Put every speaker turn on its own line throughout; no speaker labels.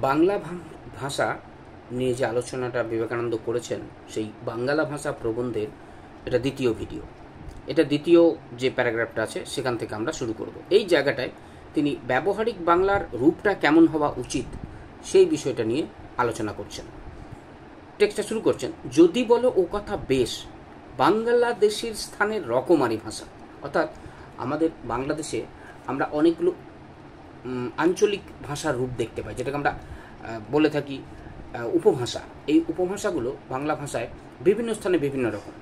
বাংলা ভাষা নিয়ে যে আলোচনাটা বিবেকানন্দ করেছেন, সেই বাঙ্গালা ভাষা প্রবন্ধের এটা দ্বিতীয় ভিডিও। এটা দ্বিতীয় যে প্যারাগ্রাফটা আছে সেখান থেকে আমরা শুরু করব। এই জায়গাটায় তিনি ব্যবহারিক বাংলার রূপটা কেমন হওয়া উচিত সেই বিষয়টা নিয়ে আলোচনা করছেন। টেক্সটটা শুরু করছেন, যদি বলো ও কথা বেশ, বাংলাদেশের স্থানের রকমারি ভাষা। অর্থাৎ আমাদের বাংলাদেশে আমরা অনেকগুলো আঞ্চলিক ভাষার রূপ দেখতে পাই, যেটাকে আমরা বলে থাকি উপভাষা। এই উপভাষাগুলো বাংলা ভাষায় বিভিন্ন স্থানে বিভিন্ন রকম।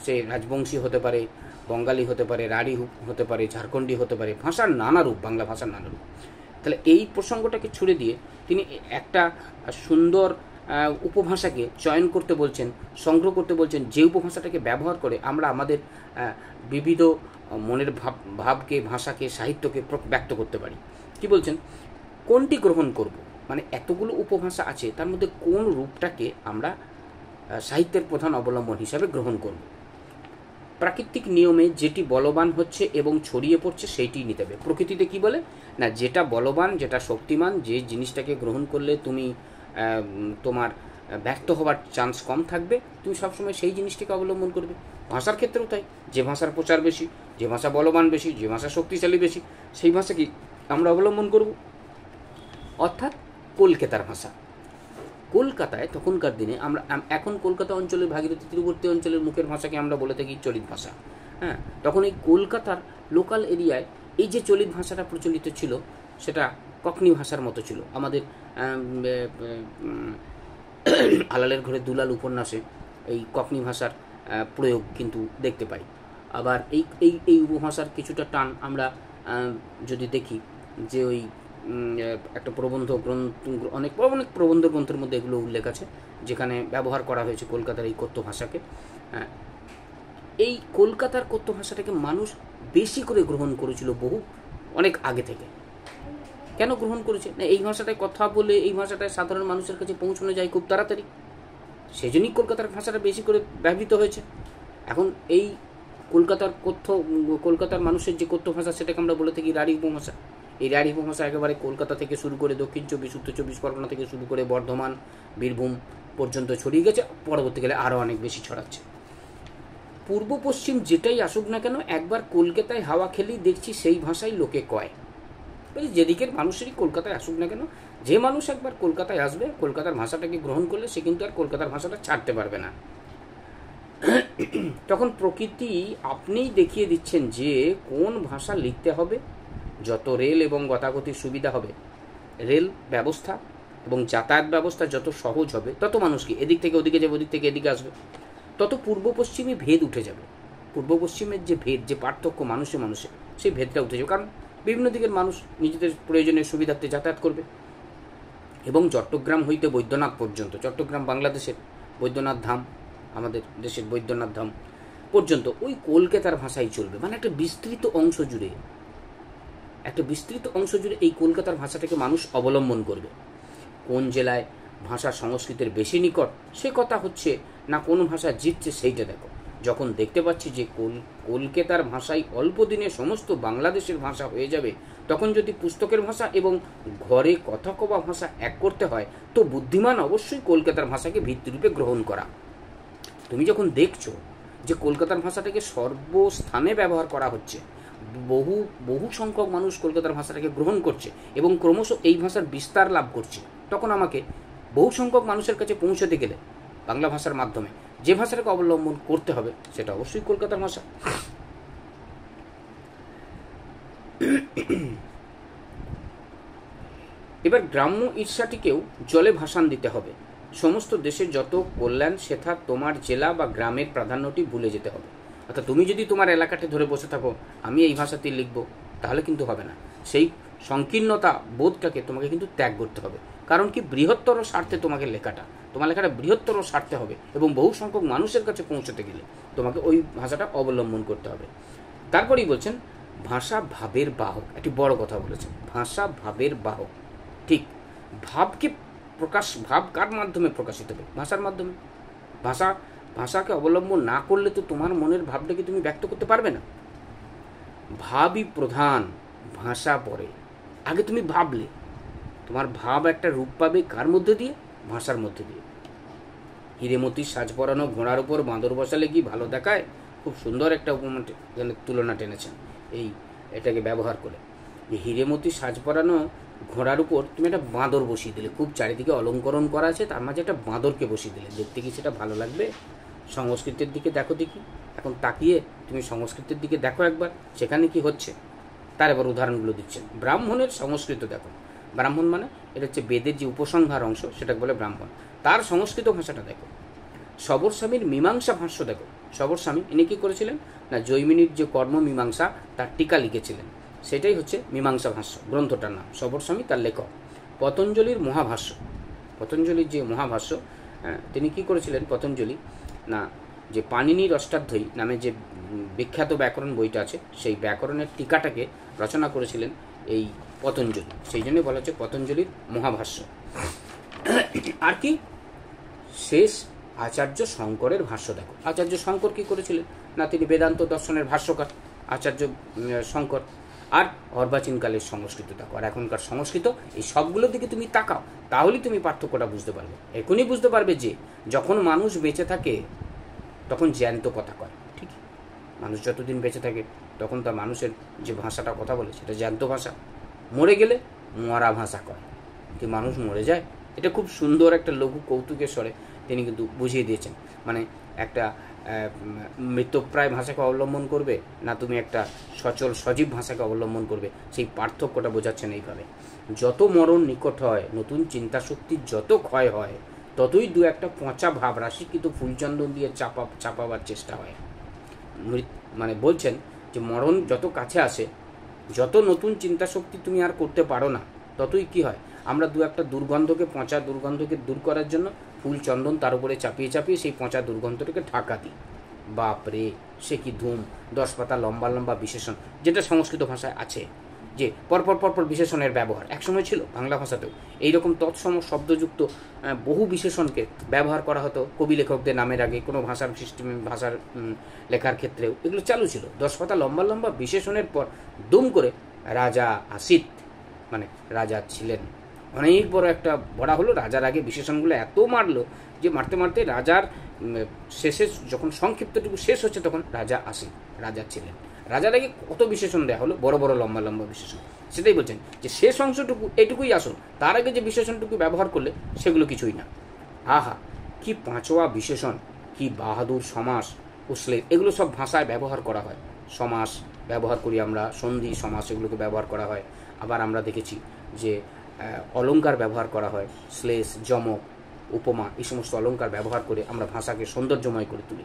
সে রাজবংশী হতে পারে, বঙ্গালী হতে পারে, রাঢ়ী হতে পারে, ঝাড়খণ্ডী হতে পারে, ভাষার নানা রূপ, বাংলা ভাষার নানা রূপ। তাহলে এই প্রসঙ্গটাকে ছুড়ে দিয়ে তিনি একটা সুন্দর উপভাষাকে চয়ন করতে বলছেন, সংগ্রহ করতে বলছেন, যে উপভাষাটাকে ব্যবহার করে আমরা আমাদের বিবিধ মনের ভাবকে, ভাষাকে, সাহিত্যকে ব্যক্ত করতে পারি। কি বলছেন, কোনটি গ্রহণ করব, মানে এতগুলো উপভাষা আছে, তার মধ্যে কোন রূপটাকে আমরা সাহিত্যের প্রধান অবলম্বন হিসাবে গ্রহণ করব। প্রাকৃতিক নিয়মে যেটি বলবান হচ্ছে এবং ছড়িয়ে পড়ছে সেইটি নিতে হবে। প্রকৃতিতে কি বলে না, যেটা বলবান, যেটা শক্তিমান, যে জিনিসটাকে গ্রহণ করলে তুমি তোমার ব্যর্থ হওয়ার চান্স কম থাকবে, তুমি সবসময় সেই জিনিসটিকে অবলম্বন করবে। ভাষার ক্ষেত্রেও তাই, যে ভাষার প্রচার বেশি, যে ভাষা বলবান বেশি, যে ভাষা শক্তিশালী বেশি, সেই ভাষাকে আমরা অবলম্বন করব। অর্থাৎ কলকাতার ভাষা। কলকাতায় তখনকার দিনে আমরা এখন কলকাতা অঞ্চলের, ভাগীরথী তীরবর্তী অঞ্চলের মুখের ভাষাকে আমরা বলে থাকি চলিত ভাষা। হ্যাঁ, তখন এই কলকাতার লোকাল এরিয়ায় এই যে চলিত ভাষাটা প্রচলিত ছিল, সেটা ককনি ভাষার মতো ছিল। আমাদের আলালের ঘরে দুলাল উপন্যাসে এই ককনি ভাষার প্রয়োগ কিন্তু দেখতে পাই। আবার এই এই এই উপভাষার কিছুটা টান আমরা যদি দেখি, যে ওই একটা প্রবন্ধ গ্রন্থ, অনেক প্রবন্ধ গ্রন্থের মধ্যে এগুলো উল্লেখ আছে, যেখানে ব্যবহার করা হয়েছে কলকাতার এই কথ্য ভাষাকে। এই কলকাতার কথ্য ভাষাটাকে মানুষ বেশি করে গ্রহণ করেছিল অনেক আগে থেকে। কেন গ্রহণ করেছে না, এই ভাষাটায় কথা বলে এই ভাষাটায় সাধারণ মানুষের কাছে পৌঁছানো যায় খুব তাড়াতাড়ি, সেই জন্যই কলকাতার ভাষাটা বেশি করে ব্যবহৃত হয়েছে। এখন এই কলকাতার মানুষের যে কথ্য ভাষা, সেটাকে আমরা বলে থাকি রাঢ়ী উপভাষা। এই রাঢ়ী উপভাষা একেবারে কলকাতা থেকে শুরু করে দক্ষিণ চব্বিশ, উত্তর চব্বিশ পরগনা থেকে শুরু করে বর্ধমান, বীরভূম পর্যন্ত ছড়িয়ে গেছে, পরবর্তীকালে আরও অনেক বেশি ছড়াচ্ছে। পূর্ব পশ্চিম যেটাই আসুক না কেন, একবার কলকাতায় হাওয়া খেলেই দেখছি সেই ভাষাই লোকে কয়। যেদিকের মানুষেরই কলকাতায় আসুক না কেন, যে মানুষ একবার কলকাতায় আসবে, কলকাতার ভাষাটাকে গ্রহণ করলে সে কিন্তু আর কলকাতার ভাষাটা ছাড়তে পারবে না। তখন প্রকৃতি আপনিই দেখিয়ে দিচ্ছেন যে কোন ভাষা লিখতে হবে। যত রেল এবং গতাগতির সুবিধা হবে, রেল ব্যবস্থা এবং যাতায়াত ব্যবস্থা যত সহজ হবে, তত মানুষ কি এদিক থেকে ওদিকে যাবে, ওদিক থেকে এদিকে আসবে, তত পূর্ব পশ্চিমে ভেদ উঠে যাবে। পূর্ব পশ্চিমের যে ভেদ, যে পার্থক্য মানুষে মানুষে, সেই ভেদটা উঠে যাবে। কারণ বিভিন্ন দিকের মানুষ নিজেদের প্রয়োজনীয় সুবিধার্থে যাতায়াত করবে। এবং চট্টগ্রাম হইতে বৈদ্যনাথ পর্যন্ত, চট্টগ্রাম বাংলাদেশের, বৈদ্যনাথ ধাম আমাদের দেশের বৈদ্যনাথ ধাম পর্যন্ত ওই কলকাতার ভাষাই চলবে। মানে একটা বিস্তৃত অংশ জুড়ে এই কলকাতার ভাষাটাকে মানুষ অবলম্বন করবে। কোন জেলায় ভাষা সংস্কৃতের বেশি নিকট সে কথা হচ্ছে না, কোন ভাষা জিতছে সেইটা দেখো। যখন দেখতে পাচ্ছি যে কলকাতার ভাষাই অল্প দিনে সমস্ত বাংলাদেশের ভাষা হয়ে যাবে, তখন যদি পুস্তকের ভাষা এবং ঘরে কথা কওয়া ভাষা এক করতে হয়, তো বুদ্ধিমান অবশ্যই কলকাতার ভাষাকে ভিত্তিরূপে গ্রহণ করা। তুমি যখন দেখছো যে কলকাতার ভাষাটাকে সর্বস্থানে ব্যবহার করা হচ্ছে, বহু সংখ্যক মানুষ কলকাতার ভাষাটাকে গ্রহণ করছে এবং ক্রমশ এই ভাষার বিস্তার লাভ করছে, তখন আমাকে বহু সংখ্যক মানুষের কাছে পৌঁছাতে গেলে বাংলা ভাষার মাধ্যমে যে ভাষাটাকে অবলম্বন করতে হবে, সেটা অবশ্যই কলকাতার ভাষা। এবার গ্রাম্য ঈর্ষাটিকেও জলে ভাসান দিতে হবে। সমস্ত দেশের যত কল্যাণ, সেথা তোমার জেলা বা গ্রামের প্রাধান্যটি ভুলে যেতে হবে। অর্থাৎ তুমি যদি তোমার এলাকাতে ধরে বসে থাকো আমি এই ভাষাতেই লিখব, তাহলে কিন্তু হবে না। সেই সংকীর্ণতা বোধটাকে তোমাকে কিন্তু ত্যাগ করতে হবে। কারণ কি, বৃহত্তর স্বার্থে তোমাকে তোমার লেখাটা বৃহত্তর স্বার্থে হবে এবং বহু সংখ্যক মানুষের কাছে পৌঁছতে গেলে তোমাকে ওই ভাষাটা অবলম্বন করতে হবে। তারপরেই বলছেন, ভাষা ভাবের বাহক। একটি বড় কথা বলেছেন, ভাষা ভাবের বাহক। ঠিক, ভাব কার মাধ্যমে প্রকাশিত হবে? ভাষার মাধ্যমে। ভাষাকে অবলম্বন না করলে তো তোমার মনের ভাবটাকে তুমি ব্যক্ত করতে পারবে না। ভাবই প্রধান, ভাষা পরে। আগে তুমি ভাবলে, তোমার ভাব একটা রূপ পাবে কার মধ্যে দিয়ে? ভাষার মধ্যে দিয়ে। হিরেমতির সাজ পরানো ঘোড়ার উপর বাঁদর বসালে কি ভালো দেখায়? খুব সুন্দর একটা উপমা তুলনা টেনেছেন এটাকে ব্যবহার করে। যে হিরেমতির সাজ পরানো ঘোড়ার উপর তুমি একটা বাঁদর বসিয়ে দিলে, খুব চারিদিকে অলঙ্করণ করা আছে, তার মাঝে একটা বাঁদরকে বসিয়ে দিলে, দেখতে কি সেটা ভালো লাগবে? সংস্কৃতের দিকে দেখো দেখি, এখন তাকিয়ে তুমি সংস্কৃতের দিকে দেখো একবার, সেখানে কি হচ্ছে তার এবার উদাহরণগুলো দিচ্ছেন। ব্রাহ্মণের সংস্কৃত দেখো, ব্রাহ্মণ মানে এটা হচ্ছে বেদের যে উপসংহার অংশ, সেটাকে বলে ব্রাহ্মণ। তার সংস্কৃত ভাষাটা দেখো। সবর স্বামীর মীমাংসা ভাষ্য দেখো। সবর স্বামী ইনি কী করেছিলেন না, জৈমিনীর যে কর্ম মীমাংসা তার টিকা লিখেছিলেন, সেটাই হচ্ছে মীমাংসা ভাষ্য, গ্রন্থটার নাম। সবর স্বামী তার লেখক। পতঞ্জলির মহাভাষ্য, পতঞ্জলির যে মহাভাষ্য, তিনি কি করেছিলেন পতঞ্জলি না, যে পাণিনির অষ্টাধ্যায়ী নামে যে বিখ্যাত ব্যাকরণ বইটা আছে, সেই ব্যাকরণের টিকাটাকে রচনা করেছিলেন এই পতঞ্জলি, সেই জন্যই বলা হচ্ছে পতঞ্জলির মহাভাষ্য। আর কি শেষ আচার্য শঙ্করের ভাষ্য দেখো। আচার্য শঙ্কর কি করেছিলেন না, তিনি বেদান্ত দর্শনের ভাষ্যকার আচার্য শঙ্কর। আর অর্বাচীনকালের সংস্কৃত দেখো, আর এখনকার সংস্কৃত, এই সবগুলোর দিকে তুমি তাকাও, তাহলেই তুমি পার্থক্যটা বুঝতে পারবে। এখনই বুঝতে পারবে যে যখন মানুষ বেঁচে থাকে তখন জ্যান্ত কথা কয়, ঠিক? মানুষ যতদিন বেঁচে থাকে তখন তার মানুষের যে ভাষাটা কথা বলে সেটা জ্যান্ত ভাষা। মরে গেলে মরা ভাষা কয়। কি মানুষ মরে যায়? এটা খুব সুন্দর একটা লঘু কৌতুকের স্বরে তিনি কিন্তু বুঝিয়ে দিয়েছেন। মানে একটা মৃতপ্রায় ভাষাকে অবলম্বন করবে না তুমি একটা সচল সজীব ভাষাকে অবলম্বন করবে, সেই পার্থক্যটা বোঝাচ্ছেন এইভাবে। যত মরণ নিকট হয়, নতুন চিন্তাশক্তির যত ক্ষয় হয়, ততই দু একটা পচা ভাব রাশি কিন্তু ফুলচন্দন দিয়ে চাপাবার চেষ্টা হয়। মানে বলছেন যে মরণ যত কাছে আসে, যত নতুন চিন্তাশক্তি তুমি আর করতে পারো না, ততই কি হয়, আমরা দু একটা দুর্গন্ধকে, পচা দুর্গন্ধকে দূর করার জন্য ফুল চন্দন তার উপরে চাপিয়ে চাপিয়ে সেই পচা দুর্গন্ধটাকে ঢাকা দিই। বাপরে, সে কি ধূম! 10 পাতা লম্বা লম্বা বিশেষণ, যেটা সংস্কৃত ভাষায় আছে, যে পরপর পরপর বিশেষণের ব্যবহার একসময় ছিল বাংলা ভাষাতেও। এইরকম তৎসম শব্দযুক্ত বহু বিশেষণকে ব্যবহার করা হতো কবি লেখকদের নামের আগে, কোনো ভাষার ভাষার লেখার ক্ষেত্রেও এগুলো চালু ছিল। 10 পাতা লম্বা লম্বা বিশেষণের পর দুম করে রাজা আসিত, মানে রাজা ছিলেন, অনেক বড় একটা বড়া হলো। রাজার আগে বিশেষণগুলো এত মারলো যে মারতে মারতে রাজার শেষে যখন সংক্ষিপ্তটুকু শেষ হচ্ছে তখন রাজা আসিত, রাজা ছিলেন। রাজার আগে কত বিশেষণ দেওয়া হলো, বড় বড় লম্বা লম্বা বিশেষণ। সেটাই বলছেন যে শেষ অংশটুকু এটুকুই আসল, তার আগে যে বিশেষণটুকু ব্যবহার করলে সেগুলো কিছুই না। আহা, কি পাঁচোয়া বিশেষণ, কি বাহাদুর সমাস, উসলেট, এগুলো সব ভাষায় ব্যবহার করা হয়। সমাস ব্যবহার করি আমরা, সন্ধি সমাস, এগুলোকে ব্যবহার করা হয়। আবার আমরা দেখেছি যে অলঙ্কার ব্যবহার করা হয়, শ্লেষ, যমক, উপমা, এই সমস্ত অলঙ্কার ব্যবহার করে আমরা ভাষাকে সৌন্দর্যময় করে তুলি।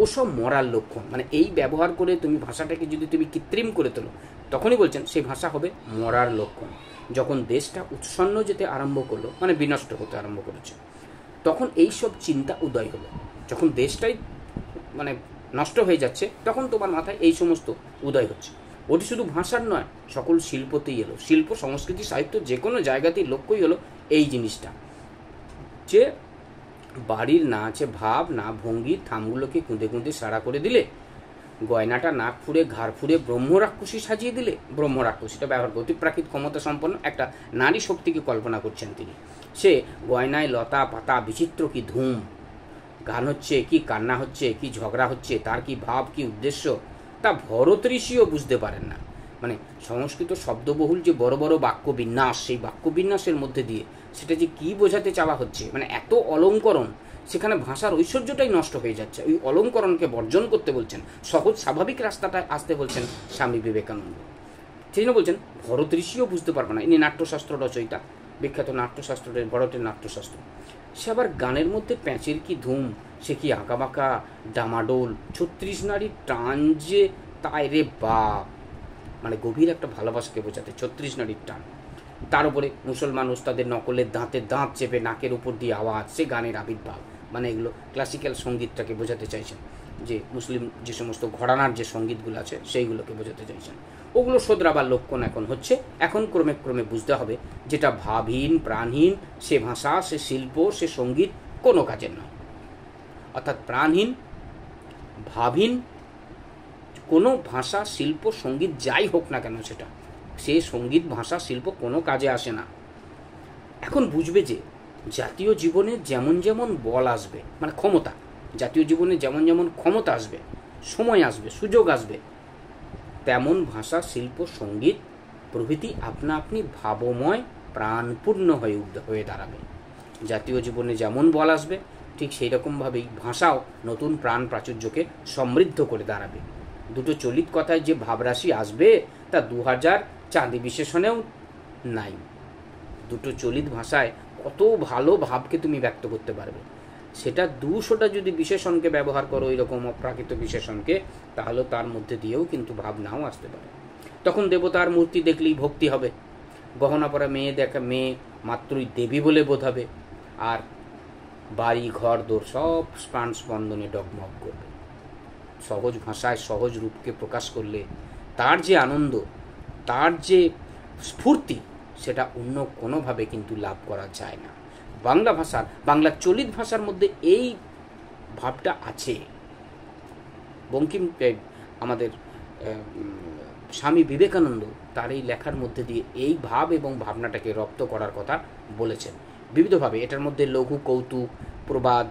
ওসব মরার লক্ষণ, মানে এই ব্যবহার করে তুমি ভাষাটাকে যদি তুমি কৃত্রিম করে তোলো, তখনই বলছেন সেই ভাষা হবে মরার লক্ষণ। যখন দেশটা উৎসন্ন যেতে আরম্ভ করলো, মানে বিনষ্ট হতে আরম্ভ করেছে, তখন এই সব চিন্তা উদয় হলো। যখন দেশটাই মানে নষ্ট হয়ে যাচ্ছে, তখন তোমার মাথায় এই সমস্ত উদয় হচ্ছে। ওটি শুধু ভাষার নয়, সকল শিল্পতেই এলো। শিল্প, সংস্কৃতি, সাহিত্য, যে কোনো জায়গাতেই লক্ষ্যই হলো এই জিনিসটা, যে বাড়ির না আছে ভাব, না ভঙ্গি, থামগুলোকে কুঁদে কুঁদে সারা করে দিলে, গয়নাটা নাক ফুড়ে ঘাড় ফুড়ে ব্রহ্মরাক্ষসী সাজিয়ে দিলে। ব্রহ্মরাক্ষসীটা ব্যবহার করে অতিপ্রাকৃত ক্ষমতা সম্পন্ন একটা নারী শক্তিকে কল্পনা করছেন তিনি। সে গয়নায় লতা পাতা, বিচিত্র কি ধুম, গান হচ্ছে কি কান্না হচ্ছে, কি ঝগড়া হচ্ছে, তার কি ভাব, কি উদ্দেশ্য, তা ভরত ঋষিও বুঝতে পারেন না। মানে সংস্কৃত শব্দবহুল যে বড় বড় বাক্যবিন্যাস, সেই বাক্যবিন্যাসের মধ্যে দিয়ে সেটা যে কি বোঝাতে চাওয়া হচ্ছে, মানে এত অলঙ্করণ, সেখানে ভাষার ঐশ্বর্যটাই নষ্ট হয়ে যাচ্ছে। ওই অলঙ্করণকে বর্জন করতে বলছেন, সহজ স্বাভাবিক রাস্তাটায় আসতে বলছেন স্বামী বিবেকানন্দ। সেই জন্য বলছেন ভরত ঋষিও বুঝতে পারবে না। ইনি নাট্যশাস্ত্র রচয়িতা, বিখ্যাত নাট্যশাস্ত্রের ভরতের নাট্যশাস্ত্র। সে আবার গানের মধ্যে প্যাঁচের কি ধুম, সে কি আঁকাবাঁকা ডামাডোল, 36 নারীর টান যে তাই রে বাপ, মানে গভীর একটা ভালোবাসাকে বোঝাতে 36 নারীর টান। তার উপরে মুসলমান ওস্তাদের নকলের দাঁতে দাঁত চেপে নাকের উপর দিয়ে আওয়াজ, সে গানের আবির্ভাব। মানে এগুলো ক্লাসিক্যাল সঙ্গীতটাকে বোঝাতে চাইছেন, যে মুসলিম যে সমস্ত ঘরানার যে সঙ্গীতগুলো আছে সেইগুলোকে বোঝাতে চাইছেন। ওগুলো শোধরাবার লক্ষণ এখন হচ্ছে। এখন ক্রমে ক্রমে বুঝতে হবে যেটা ভাবহীন, প্রাণহীন, সে ভাষা, সে শিল্প, সে সঙ্গীত কোনো কাজের নয়। অর্থাৎ প্রাণহীন, ভাবহীন কোনো ভাষা, শিল্প, সঙ্গীত যাই হোক না কেন, সেটা সে সঙ্গীত, ভাষা, শিল্প কোনো কাজে আসে না। এখন বুঝবে যে জাতীয় জীবনে যেমন যেমন বল আসবে, মানে ক্ষমতা, জাতীয় জীবনে যেমন যেমন ক্ষমতা আসবে, সময় আসবে, সুযোগ আসবে, তেমন ভাষা, শিল্প, সঙ্গীত প্রভৃতি আপনা আপনি ভাবময় প্রাণপূর্ণ হয়ে দাঁড়াবে। জাতীয় জীবনে যেমন বল আসবে, ঠিক সেই রকমভাবেই ভাষাও নতুন প্রাণ প্রাচুর্যকে সমৃদ্ধ করে দাঁড়াবে। দুটো চলিত কথায় যে ভাবরাশি আসবে তা 2000 চাঁদি বিশেষণেও নাই। দুটো চলিত ভাষায় কত ভালো ভাবকে তুমি ব্যক্ত করতে পারবে, সেটা 200টা যদি বিশেষণকে ব্যবহার করো, এরকম অপ্রাকৃত বিশেষণকে, তাহলে তার মধ্যে দিয়েও কিন্তু ভাব নাও আসতে পারে। তখন দেবতার মূর্তি দেখলেই ভক্তি হবে, গহনা পরা মেয়ে মাত্রই দেবী বলে বোধ হবে, আর বাড়ি ঘর দোর সব প্রাণ স্পন্দনে ডগমগ করবে। সহজ ভাষায় সহজ রূপকে প্রকাশ করলে তার যে আনন্দ, তার যে স্ফূর্তি, সেটা অন্য কোনোভাবে কিন্তু লাভ করা যায় না। বাংলা চলিত ভাষার মধ্যে এই ভাবটা আছে। বঙ্কিম, আমাদের স্বামী বিবেকানন্দ তার এই লেখার মধ্যে দিয়ে এই ভাব এবং ভাবনাটাকে রপ্ত করার কথা বলেছেন বিবিধভাবে। এটার মধ্যে লঘু কৌতুক, প্রবাদ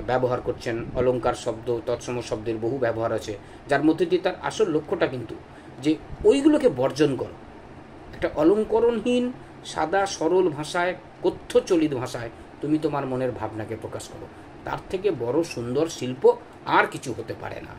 ব্যবহার করছেন, অলঙ্কার শব্দ, তৎসম শব্দের বহু ব্যবহার আছে, যার মধ্যে দিয়ে তার আসল লক্ষ্যটা কিন্তু যে ওইগুলোকে বর্জন করো, একটা অলঙ্করণহীন সাদা সরল ভাষায়, কথ্য চলিত ভাষায় তুমি তোমার মনের ভাবনাকে প্রকাশ করো। তার থেকে বড় সুন্দর শিল্প আর কিছু হতে পারে না।